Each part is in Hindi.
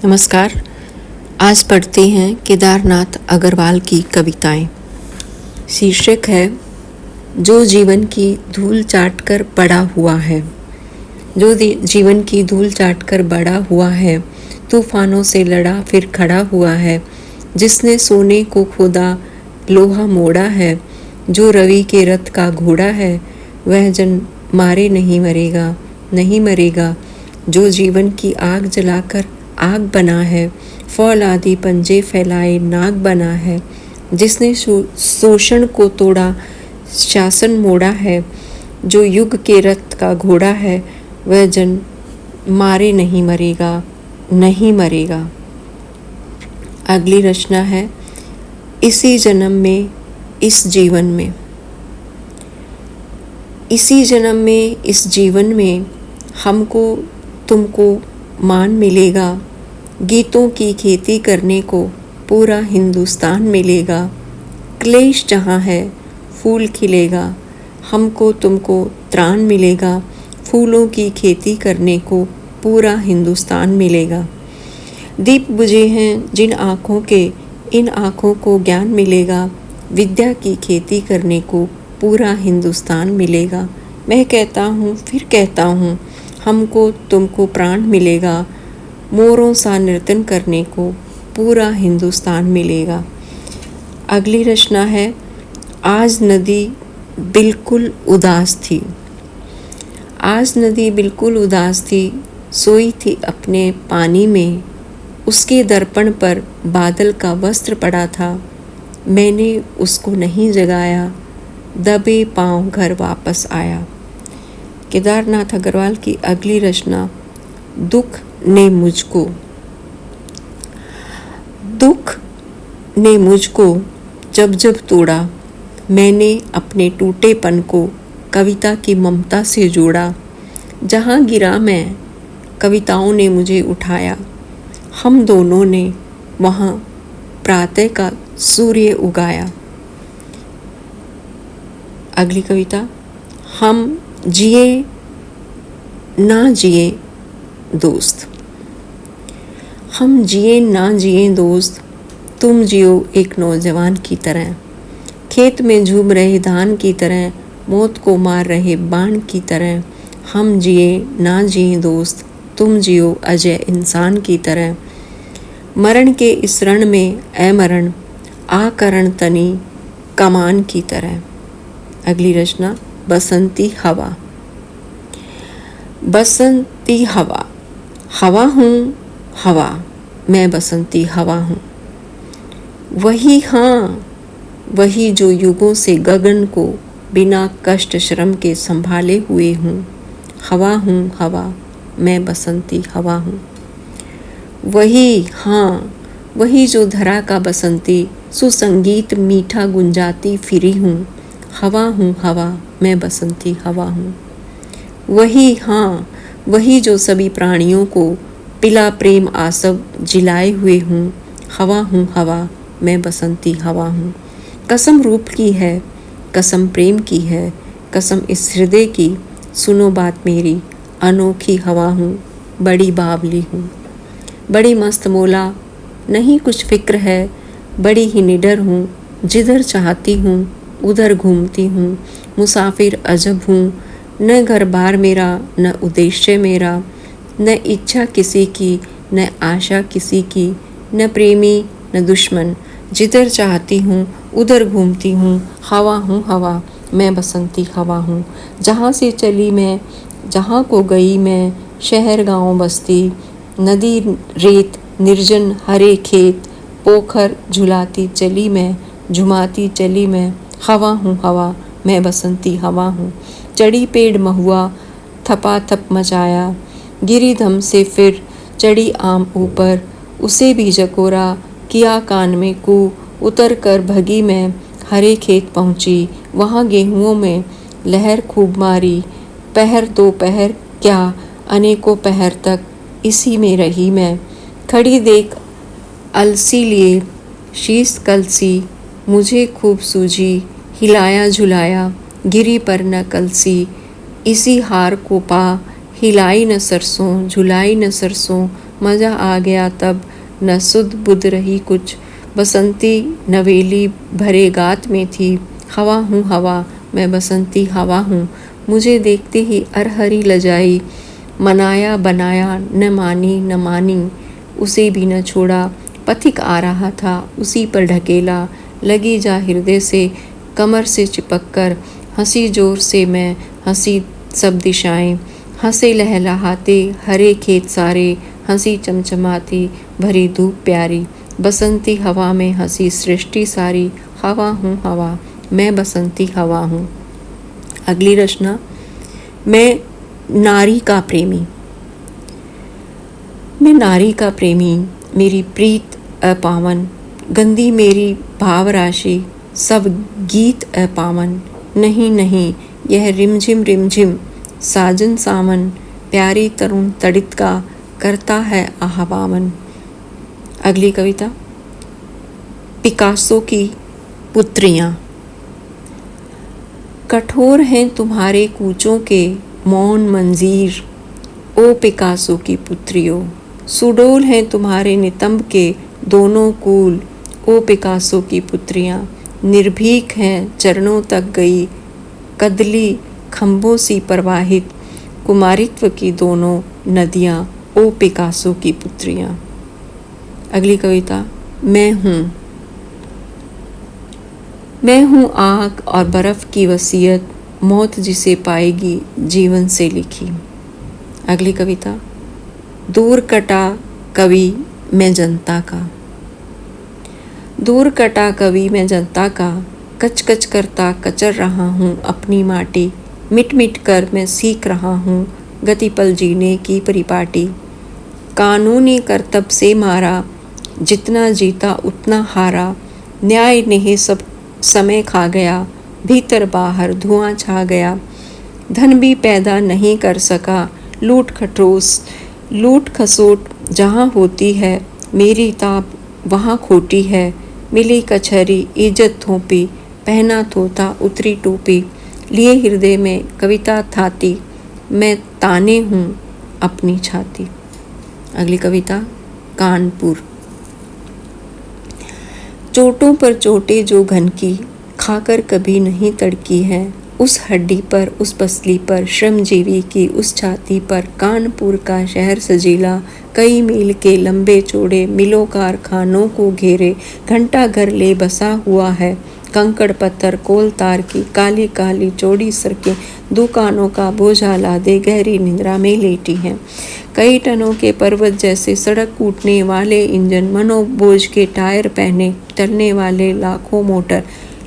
नमस्कार। आज पढ़ते हैं केदारनाथ अग्रवाल की कविताएं। शीर्षक है जो जीवन की धूल चाटकर बड़ा हुआ है। जो जीवन की धूल चाटकर बड़ा हुआ है, तूफानों से लड़ा फिर खड़ा हुआ है। जिसने सोने को खोदा लोहा मोड़ा है, जो रवि के रथ का घोड़ा है, वह जन मारे नहीं मरेगा, नहीं मरेगा। जो जीवन की आग जलाकर आग बना है, फौल आदि पंजे फैलाए नाग बना है। जिसने शोषण को तोड़ा शासन मोड़ा है, जो युग के रथ का घोड़ा है, वह जन मारे नहीं मरेगा, नहीं मरेगा। अगली रचना है इसी जन्म में इस जीवन में। इसी जन्म में इस जीवन में हमको तुमको मान मिलेगा। गीतों की खेती करने को पूरा हिंदुस्तान मिलेगा। क्लेश जहाँ है फूल खिलेगा, हमको तुमको त्राण मिलेगा। फूलों की खेती करने को पूरा हिंदुस्तान मिलेगा। दीप बुझे हैं जिन आँखों के, इन आँखों को ज्ञान मिलेगा। विद्या की खेती करने को पूरा हिंदुस्तान मिलेगा। मैं कहता हूँ फिर कहता हूँ, हमको तुमको प्राण मिलेगा। मोरों सा नर्तन करने को पूरा हिंदुस्तान मिलेगा। अगली रचना है आज नदी बिल्कुल उदास थी। आज नदी बिल्कुल उदास थी, सोई थी अपने पानी में। उसके दर्पण पर बादल का वस्त्र पड़ा था, मैंने उसको नहीं जगाया। दबे पांव घर वापस आया। केदारनाथ अग्रवाल की अगली रचना दुख ने मुझको। दुख ने मुझको जब जब तोड़ा, मैंने अपने टूटेपन को कविता की ममता से जोड़ा। जहाँ गिरा मैं, कविताओं ने मुझे उठाया। हम दोनों ने वहाँ प्रातः का सूर्य उगाया। अगली कविता हम जिए ना जिए दोस्त। हम जिए ना जिए दोस्त, तुम जियो एक नौजवान की तरह। खेत में झूम रहे धान की तरह, मौत को मार रहे बाण की तरह। हम जिए ना जिए दोस्त, तुम जियो अजय इंसान की तरह। मरण के इस रण में ऐ मरण, आकरण तनी कमान की तरह। अगली रचना बसंती हवा। बसंती हवा, हवा हूँ हवा, मैं बसंती हवा हूँ। वही हाँ, वही जो युगों से गगन को बिना कष्ट श्रम के संभाले हुए हूँ। हवा हूँ हवा, मैं बसंती हवा हूँ। वही हाँ, वही जो धरा का बसंती, सुसंगीत मीठा गुंजाती फिरी हूँ। हवा हूँ हवा, मैं बसंती हवा हूँ। वही हाँ, वही जो सभी प्राणियों को पिला प्रेम आसव जिलाए हुए हूँ। हवा हूँ हवा, मैं बसंती हवा हूँ। कसम रूप की है, कसम प्रेम की है, कसम इस हृदय की, सुनो बात मेरी। अनोखी हवा हूँ, बड़ी बावली हूँ, बड़ी मस्त मौला, नहीं कुछ फिक्र है। बड़ी ही निडर हूँ, जिधर चाहती हूँ उधर घूमती हूँ। मुसाफिर अजब हूँ, न घर बार मेरा, न उद्देश्य मेरा, न इच्छा किसी की, न आशा किसी की, न प्रेमी न दुश्मन। जिधर चाहती हूँ उधर घूमती हूँ। हवा हूँ हवा, मैं बसंती हवा हूँ। जहाँ से चली मैं, जहाँ को गई मैं, शहर गाँव बस्ती, नदी रेत निर्जन हरे खेत, पोखर झुलाती चली मैं, झुमाती चली मैं। हवा हूँ हवा, मैं बसंती हवा हूँ। चढ़ी पेड़ महुआ, थपाथप मचाया, गिरी धम से फिर चढ़ी आम ऊपर। उसे भी जकोरा, किया कान में कू, उतर कर भगी मैं, हरे खेत पहुँची। वहाँ गेहुओं में लहर खूब मारी, पहर दो पहर क्या, अनेकों पहर तक इसी में रही मैं। खड़ी देख अलसी लिए शीश कलसी, मुझे खूब सूझी, हिलाया झुलाया, गिरी पर न कलसी। इसी हार को पा, हिलाई न सरसों, झुलाई न सरसों, मज़ा आ गया तब, न सुध बुध रही कुछ। बसंती नवेली भरे गात में थी, हवा हूँ हवा, मैं बसंती हवा हूँ। मुझे देखते ही अरहरी लजाई, मनाया बनाया न मानी न मानी, उसे भी न छोड़ा। पथिक आ रहा था, उसी पर ढकेला, लगी जा हृदय से कमर से चिपक कर। हंसी जोर से मैं, हंसी सब दिशाएं, हंसे लहलहाते हरे खेत सारे, हंसी चमचमाती भरी धूप प्यारी। बसंती हवा में हंसी सृष्टि सारी, हवा हूँ हवा, मैं बसंती हवा हूँ। अगली रचना, मैं नारी का प्रेमी। मैं नारी का प्रेमी, मेरी प्रीत अपावन, गंदी मेरी भाव राशि, सब गीत अपावन। नहीं नहीं, यह रिमझिम साजन सामन, प्यारी तरुण तड़ित का करता है आह्वान। अगली कविता, पिकासो की पुत्रियाँ। कठोर हैं तुम्हारे कूचों के मौन मंजीर, ओ पिकासो की पुत्रियों। सुडोल हैं तुम्हारे नितंब के दोनों कूल, ओ पिकासो की पुत्रियाँ। निर्भीक हैं चरणों तक गई कदली खम्भों सी प्रवाहित, कुमारित्व की दोनों नदियाँ, ओ पिकासो की पुत्रियाँ। अगली कविता, मैं हूँ आग और बर्फ़ की वसीयत, मौत जिसे पाएगी जीवन से लिखी। अगली कविता, दूर कटा कवि मैं जनता का। दूर कटा कवि मैं जनता का, कच कच करता कचर रहा हूँ अपनी माटी। मिट मिट कर मैं सीख रहा हूँ गति पल जीने की परिपाटी। कानूनी कर्तव्य से मारा, जितना जीता उतना हारा। न्याय नहीं सब समय खा गया, भीतर बाहर धुआं छा गया। धन भी पैदा नहीं कर सका, लूट खसोट जहाँ होती है, मेरी ताप वहाँ खोटी है। मिली कचहरी इज्जत थोपी, पहना तोता उतरी टोपी। लिए हृदय में कविता थाती, मैं ताने हूँ अपनी छाती। अगली कविता, कानपुर। चोटों पर चोटें जो घन की, खाकर कभी नहीं तड़की है। उस हड्डी पर, उस पसली पर, श्रमजीवी की उस छाती पर। कानपुर का शहर सजीला, कई मील के लंबे चौड़े, मिलों कारखानों को घेरे घंटा घर ले बसा हुआ है। कंकड़ पत्थर कोल तार की काली काली चौड़ी सड़कें दुकानों का बोझा लादे गहरी निद्रा में लेटी हैं। कई टनों के पर्वत जैसे सड़क कूटने वाले इंजन, मनोबोझ के टायर पहने चलने वाले लाखों मोटर,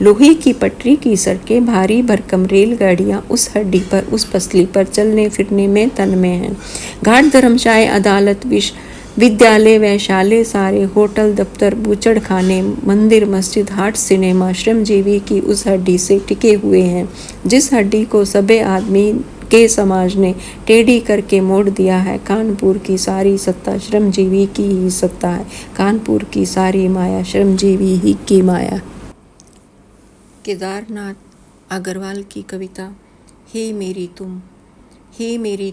लोहे की पटरी की सड़कें, भारी भरकम रेलगाड़ियां उस हड्डी पर, उस पसली पर चलने फिरने में तन में हैं। घाट धर्मशाला अदालत विद्यालय वैशाले सारे, होटल दफ्तर बूचड़ खाने, मंदिर मस्जिद हाट सिनेमा, श्रमजीवी की उस हड्डी से टिके हुए हैं, जिस हड्डी को सभे आदमी के समाज ने टेढ़ी करके मोड़ दिया है। कानपुर की सारी सत्ता श्रमजीवी की ही सत्ता है, कानपुर की सारी माया श्रमजीवी ही की माया। केदारनाथ अग्रवाल की कविता, हे मेरी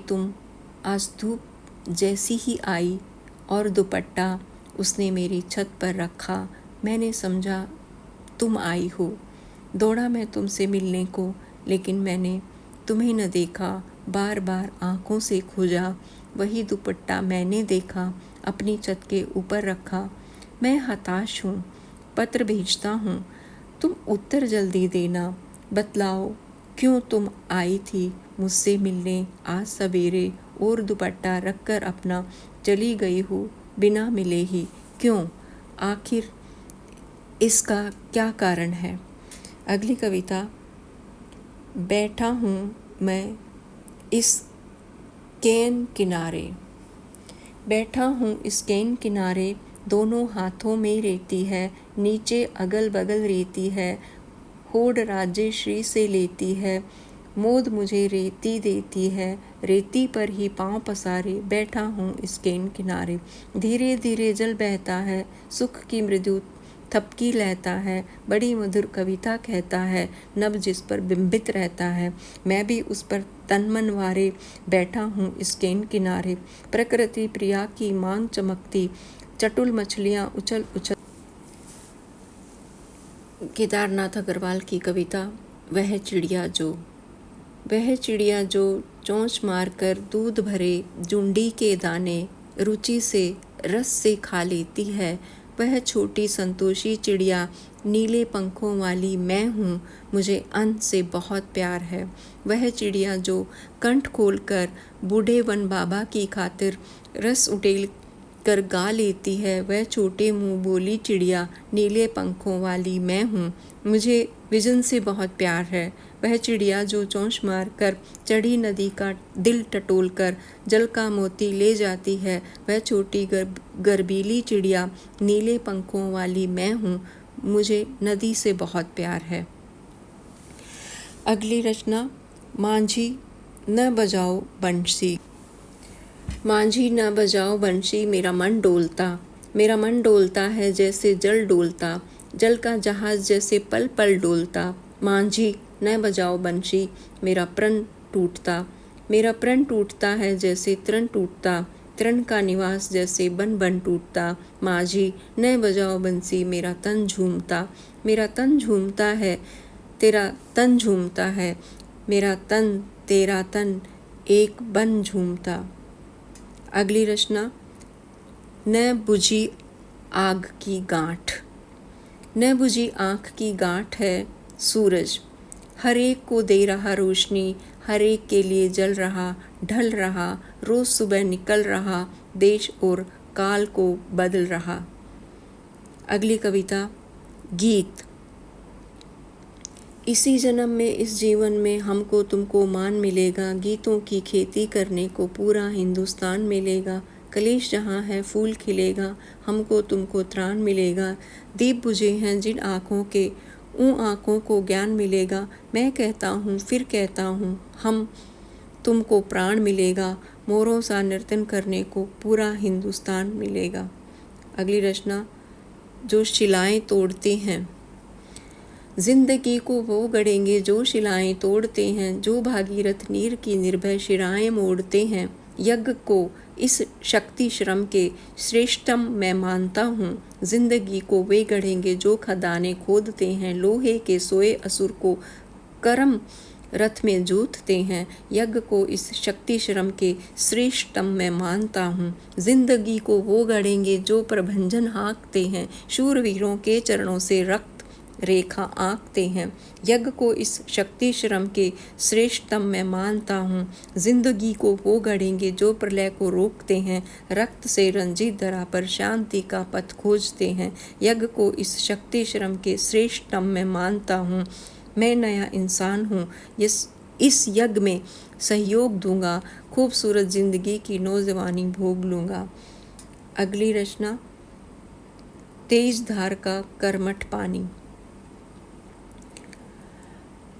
तुम, आज धूप जैसी ही आई और दुपट्टा उसने मेरी छत पर रखा। मैंने समझा तुम आई हो, दौड़ा मैं तुमसे मिलने को, लेकिन मैंने तुम्हें न देखा। बार बार आँखों से खोजा, वही दुपट्टा मैंने देखा, अपनी छत के ऊपर रखा। मैं हताश हूँ, पत्र भेजता हूँ, तुम उत्तर जल्दी देना। बतलाओ क्यों तुम आई थी मुझसे मिलने आज सवेरे, और दुपट्टा रखकर अपना चली गई हो बिना मिले ही। क्यों, आखिर इसका क्या कारण है। अगली कविता, बैठा हूँ मैं इस कैन किनारे। बैठा हूँ इस कैन किनारे, दोनों हाथों में रेती है, नीचे अगल बगल रेती है, होड़ राज्य श्री से लेती है। मोद मुझे रेती देती है, रेती पर ही पाँव पसारे बैठा हूँ इस कैन किनारे। धीरे धीरे जल बहता है, सुख की मृदु थपकी लहता है, बड़ी मधुर कविता कहता है, नभ जिस पर बिंबित रहता है। मैं भी उस पर तन मन वारे, बैठा हूँ स्टेन किनारे। प्रकृति प्रिया की मांग चमकती, चटुल मछलियाँ उछल उछल। केदारनाथ अग्रवाल की कविता वह चिड़िया जो चोंच मारकर दूध भरे जुंडी के दाने रुचि से रस से खा लेती है। वह छोटी संतोषी चिड़िया नीले पंखों वाली मैं हूँ, मुझे अन्न से बहुत प्यार है। वह चिड़िया जो कंठ खोलकर बूढ़े वन बाबा की खातिर रस उड़ेल कर गा लेती है। वह छोटे मुँह बोली चिड़िया नीले पंखों वाली मैं हूँ, मुझे विजन से बहुत प्यार है। वह चिड़िया जो चोंच मार कर चढ़ी नदी का दिल टटोल कर जल का मोती ले जाती है। वह छोटी गर्बीली चिड़िया नीले पंखों वाली मैं हूँ, मुझे नदी से बहुत प्यार है। अगली रचना मांझी न बजाओ बंसी। मांझी न बजाओ बंसी, मेरा मन डोलता है जैसे जल डोलता, जल का जहाज जैसे पल पल डोलता। मांझी न बजाओ बंसी, मेरा प्रण टूटता है जैसे तृण टूटता, तृण का निवास जैसे बन बन टूटता। मांझी न बजाओ बंसी, मेरा तन झूमता है, तेरा तन झूमता है, मेरा तन तेरा तन एक बन झूमता। अगली रचना न बुझी आग की गांठ। न बुझी आँख की गांठ है सूरज, हर एक को दे रहा रोशनी, हर एक के लिए जल रहा ढल रहा, रोज सुबह निकल रहा, देश और काल को बदल रहा। अगली कविता गीत। इसी जन्म में इस जीवन में हमको तुमको मान मिलेगा, गीतों की खेती करने को पूरा हिंदुस्तान मिलेगा। कलेश जहाँ है फूल खिलेगा, हमको तुमको त्राण मिलेगा। दीप बुझे हैं जिन आँखों के, उन आँखों को ज्ञान मिलेगा। मैं कहता हूँ फिर कहता हूँ, हम तुमको प्राण मिलेगा। मोरों सा नर्तन करने को पूरा हिंदुस्तान मिलेगा। अगली रचना जो शिलाएं तोड़ते हैं। जिंदगी को वो गढ़ेंगे जो शिलाएं तोड़ते हैं, जो भागीरथ नीर की निर्भय शिराएं मोड़ते हैं। यज्ञ को इस शक्ति श्रम के श्रेष्ठतम मैं मानता हूँ। जिंदगी को वे गढ़ेंगे जो खदानें खोदते हैं, लोहे के सोए असुर को कर्म रथ में जोतते हैं। यज्ञ को इस शक्ति श्रम के श्रेष्ठतम मैं मानता हूँ। जिंदगी को वो गढ़ेंगे जो प्रभंजन हाँकते हैं, शूरवीरों के चरणों से रक्त रेखा आंकते हैं। यज्ञ को इस शक्ति श्रम के श्रेष्ठतम मैं मानता हूँ। जिंदगी को वो गढ़ेंगे जो प्रलय को रोकते हैं, रक्त से रंजित धरा पर शांति का पथ खोजते हैं। यज्ञ को इस शक्ति श्रम के श्रेष्ठतम मैं मानता हूँ। मैं नया इंसान हूँ, इस यज्ञ में सहयोग दूंगा, खूबसूरत जिंदगी की नौजवानी भोग लूँगा। अगली रचना तेज धार का कर्मठ पानी।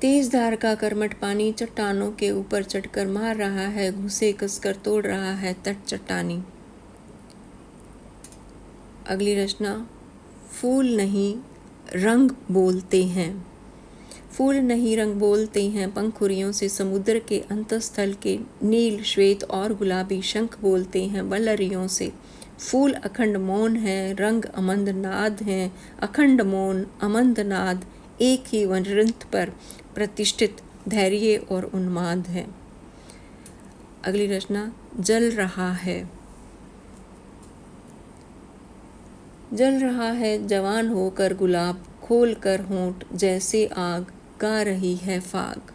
तेज धार का कर्मठ पानी चट्टानों के ऊपर चढ़कर मार रहा है, घुसे कसकर तोड़ रहा है तट चट्टानी। अगली रचना फूल नहीं रंग बोलते हैं। फूल नहीं रंग बोलते हैं, पंखुड़ियों से समुद्र के अंतस्थल के नील श्वेत और गुलाबी शंख बोलते हैं वलरियों से। फूल अखंड मौन है, रंग अमंद नाद हैं, अखंड मौन अमंद नाद एक ही वृंत पर प्रतिष्ठित धैर्य और उन्माद है। अगली रचना जल रहा है। जल रहा है जवान होकर गुलाब, खोल कर होंठ जैसे आग गा रही है फाग।